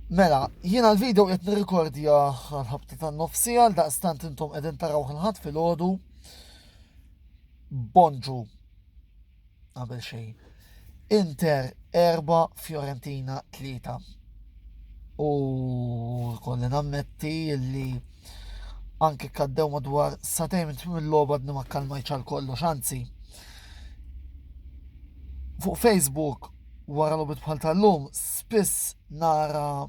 Mela, jiena l-video qed nirrikordja għal-ħabta tan-nofsija għal daqstant intom qegħdin taraw ħilħadd filgħodu. Bonġu. Qabel xejn. Inter 4, Fiorentina 3. U kolli nammetti li anke kaddew madwar satejn mill-logħba għadni ma kkalmajtx għal kollox, anzi. Fuq Facebook wara logħbiet bħal tal-lum spiss nara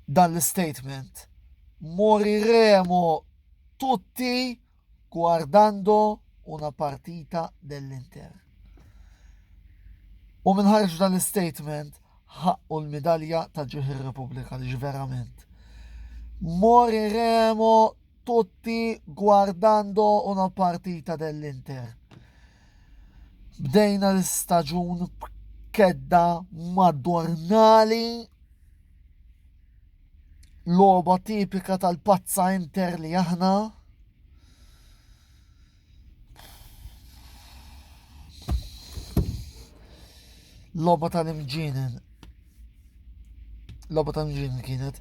dan l-statement: Moriremo tutti guardando una partita dell'Inter. U minħarġ dan l-statement ħaqqu l-medalja ta' ġieħ ir-Repubblika li verament. Moriremo tutti guardando una partita dell'Inter. Bdejna l-istaġun b'kedda madornali, logħba tipika tal-pazza Inter li aħna. Logħba tal-imġinin. Logħba tal-imġinin kienet.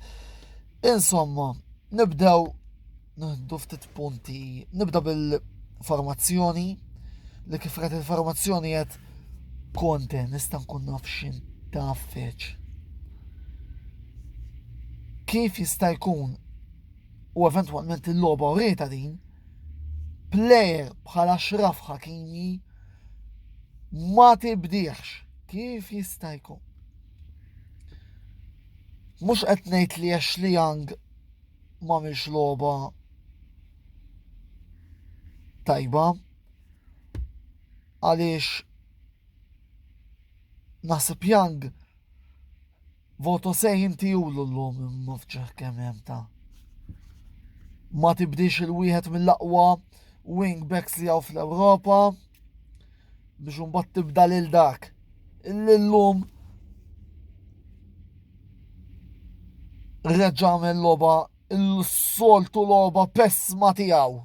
Insomma, nibdew nħeddu ftit punti. Nibda bil-formazzjoni li kif rajt il-formazzjoni qed konte nista' nkun naf x'intafeċ. Kif jista' jkun u eventwalment il-logħba urita din plejer bħala Ashraf Hakimi ma tibdiex. Kif jista' jkun? Mhux qed ngħid li Ashley Young m'għamilx logħba tajba għaliex naħseb Young voto sejn tiegħu llum imma fġeħ kemm hemm ta' ma tibdix il-wieħed mill-aqwa wingbacks li hawn fl-Ewropa biex imbagħad tibda lil dak illum reġa' għamel logħba il-soltu logħba pessma tiegħu.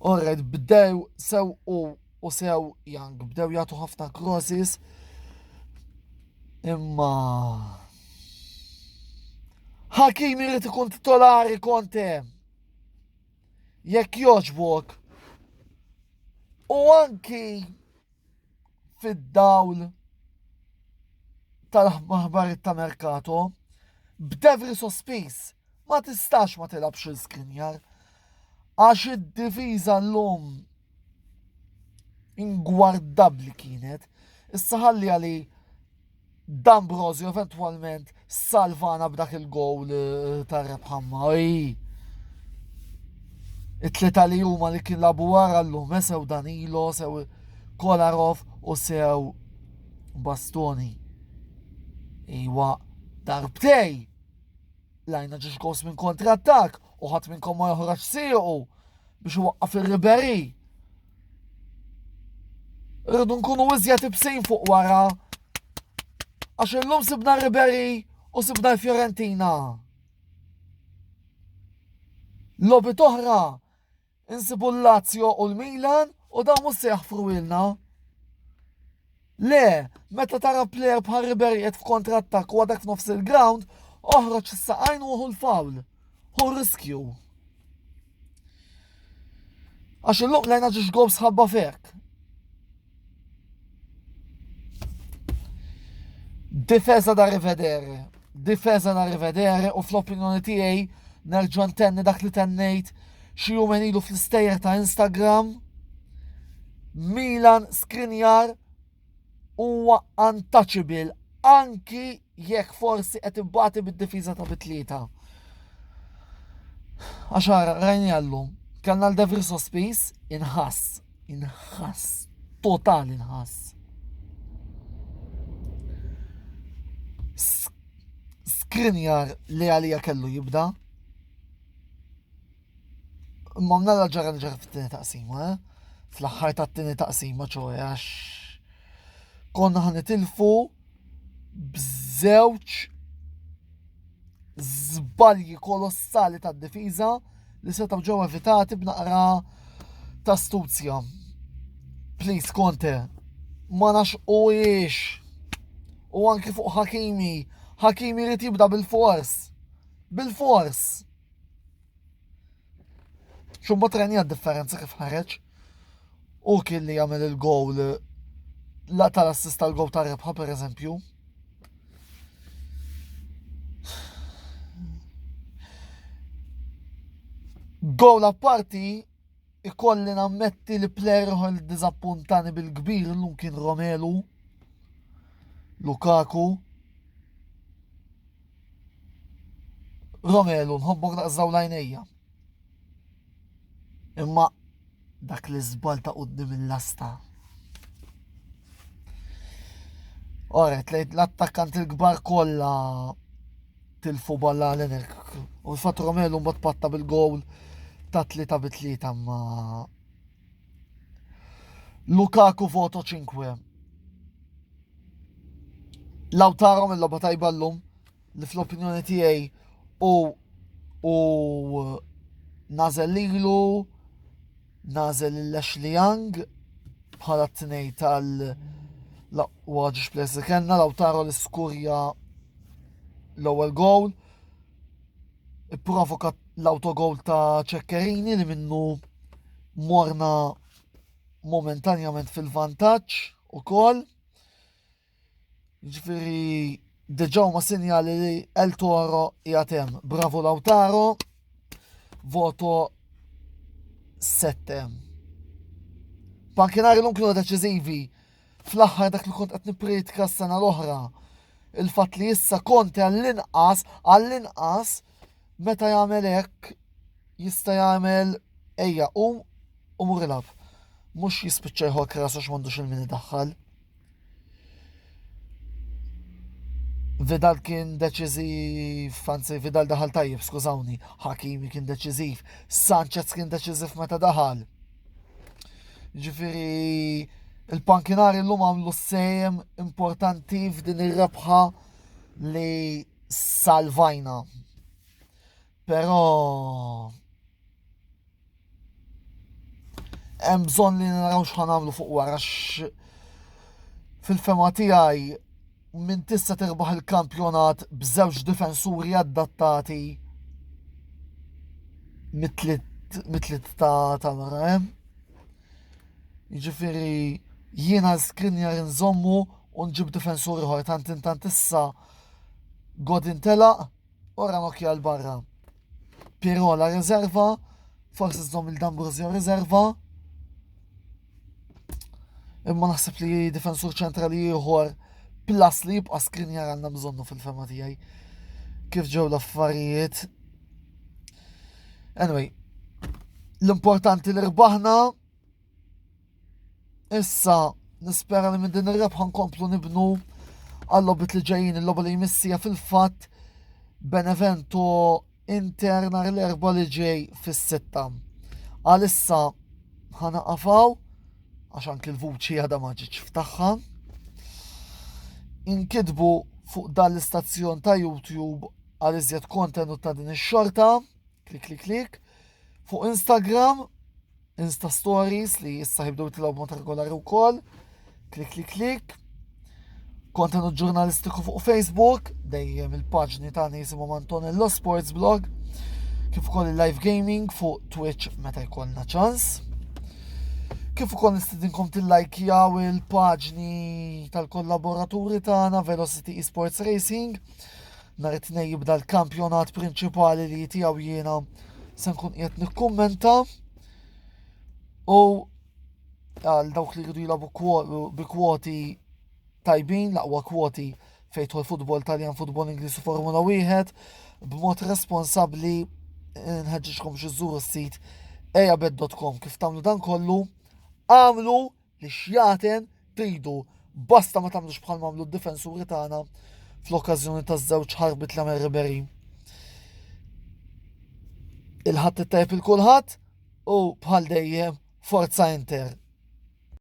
Alright, bdew sew u sew Young, bdew jagħtu ħafna crosses imma Hakimi irid ikun titolari konte jekk jogħġbok u anki fid-dawl tal-aħbarit ta' merkato b'devri sospiż ma tistax ma tilabx il-Skriniar għax id-difiża llum ingwardabbli kienet. Issa ħalli għali D'Ambrosio eventwalment salvana b'dak il-gowl tar-rebħamma. It-tlieta li huma li kien labu wara llum sew Danilo, sew Kolarov u sew Bastoni. Iwa darbtej lajna ġiex gows minn kontra-attak u ħadd minnkom ma joħroġ siequ biex iwaqqaf ir-Ribéry. Irridu nkunu iżjed ibsin fuq wara għax illum sibna Ribéry u sibna l-Fiorentina. Logħbiet oħra insibu l-Lazio u l-Milan u dan mhux se jaħfru ilna. Le, meta tara plejer bħal Ribéry qed f'kontra-attakk u għadak f'nofs il-ground, oħroġ is-saqajn u hu l-fawl. Hu riskju. Għax illum lejna ġiex gows ħabba fek. Difesa da rivedere. Difesa da rivedere u fl-opinjoni tiegħi nerġa' ntenni dak li tennejt xi jumejn ilu fl-istejjer ta' Instagram. Milan Skriniar huwa untouchable anki jekk forsi qed ibbagħti bid-difiża ta' bit-tlieta. Għax ara rajni llum kellna l-devri sospiż inħass, total inħass. Skriniar li għalija kellu jibda. Imma mnalla ġara fit-tieni taqsima, fl-aħħar tat-tieni taqsima ċoħe għax konna ħanitilfu b'żewġ żbalji kolossali tad-difiża li setgħu ġew evitati b'naqra ta' astuzja. Please Conte, ma naxqujiex U anki fuq Hakimi rrit jibda bil-fors. Bil-fors. Xumma treni differenza kif ħareġ. U kien li jagħmel il-gowl la tal-assist tal-gowl ta' rebħa per eżempju. Gowl apparti ikolli nammetti li plejer il dizappuntani bil-kbir l-lum kien Romelu, Lukaku. Romelu nħobbok naqżaw lajnejja. Imma dak li żbal ta' qudiem il-lasta. Oret, l-attakkant il-kbar kollha tilfu balla l-enek. U l-fat Romelu mbagħad patta bil-gowl ta' 3-3 ma Lukaku voto 5. Lautaro mill-logħba tajba llum li fl-opinjoni tiegħi u nażel lilu, nażel l-Ashley Young bħala t-tnej waġiġ plessi kellna Lautaro l-iskurja l-ewwel gowl. Ipprovoka l-autogol ta' Ceccherini li minnu morna momentanjament fil-vantaġġ ukoll. Ġifieri deġaw ma sinjali li El Toro jatem. Bravo Lautaro. Voto 7. Pankinari l-lum kienu deċiżivi. Fl-aħħar dak li kont qed nippretika s-sena l-oħra. Il-fatt li issa Conte għall-inqas meta jagħmel hekk jista' jagħmel ejja mur ilab. Mhux jispiċċa jħok rasu x'm'għandux il-min idaħħal. Vidal kien deċiżiv, anzi Vidal daħal tajjeb, skużawni. Hakimi kien deċiżiv, Sanchez kien deċiżiv meta daħal. Ġifieri il-pankinari llum għamlu sejjem importanti f'din ir-rebħa li salvajna. Però hemm bżonn li naraw x'ħanamlu fuq wara fil-fema tiegħi min tista' tirbaħ il-kampjonat b'żewġ difensuri adattati mit-tliet ta' wara hemm. Jiġifieri jiena Skriniar nżommu u nġib difensuri ieħor tant issa Godin telaq u Ranocchia l-barra. Pirola riserva, forsi żomm il-D'Ambrosio riserva. Imma naħseb li difensur ċentrali ieħor plus li jibqa' Skriniar għandna bżonnu fil-fema tiegħi. Kif ġew l-affarijiet. Anyway, l-importanti li rbaħna. Issa nispera li minn din ir-rebħa nkomplu nibnu għall-logħbiet li ġejjin, il-logħba li jmissija fil-fatt Benevento Inter nhar l-erba' li ġej fis-6. Għalissa ħanaqafaw għax anke l-vuċi għadha ma ġietx ftaħħa. Inkitbu fuq dan l-istazzjon ta' YouTube għal iżjed kontenut ta' din ix-xorta. Klik. Fuq Instagram, Insta Stories li issa jibdew tilgħu mod regolari wkoll. Klik. Kontenut ġurnalistiku fuq Facebook, dejjem il-paġni tagħna jisimhom Antonello Sports Blog, kif ukoll il-live gaming fuq Twitch meta jkollna ċans. Kif ukoll nistidinkom tillajkjaw il-paġni tal-kollaboraturi tagħna Velocity Esports Racing. Nhar it-tnejn jibda l-kampjonat prinċipali li tiegħu jiena se nkun qiegħed nikkummenta. U għal dawk li jridu jilagħbu bi kwoti tajbin, l-aqwa kwoti fejn futbol Taljan, futbol Ingliż u Formula 1 b'mod responsabbli nħeġġixkom xi żżuru s-sit ejabet.com. Kif tagħmlu dan kollu, għamlu li xjaten tridu, basta ma tagħmlux bħal m'għamlu d-difensuri tagħna fl-okkażjoni taż-żewġ ħarbit l-Amer Ribery. Il-ħadd it-tajb il-kulħadd u bħal dejjem Forza Inter.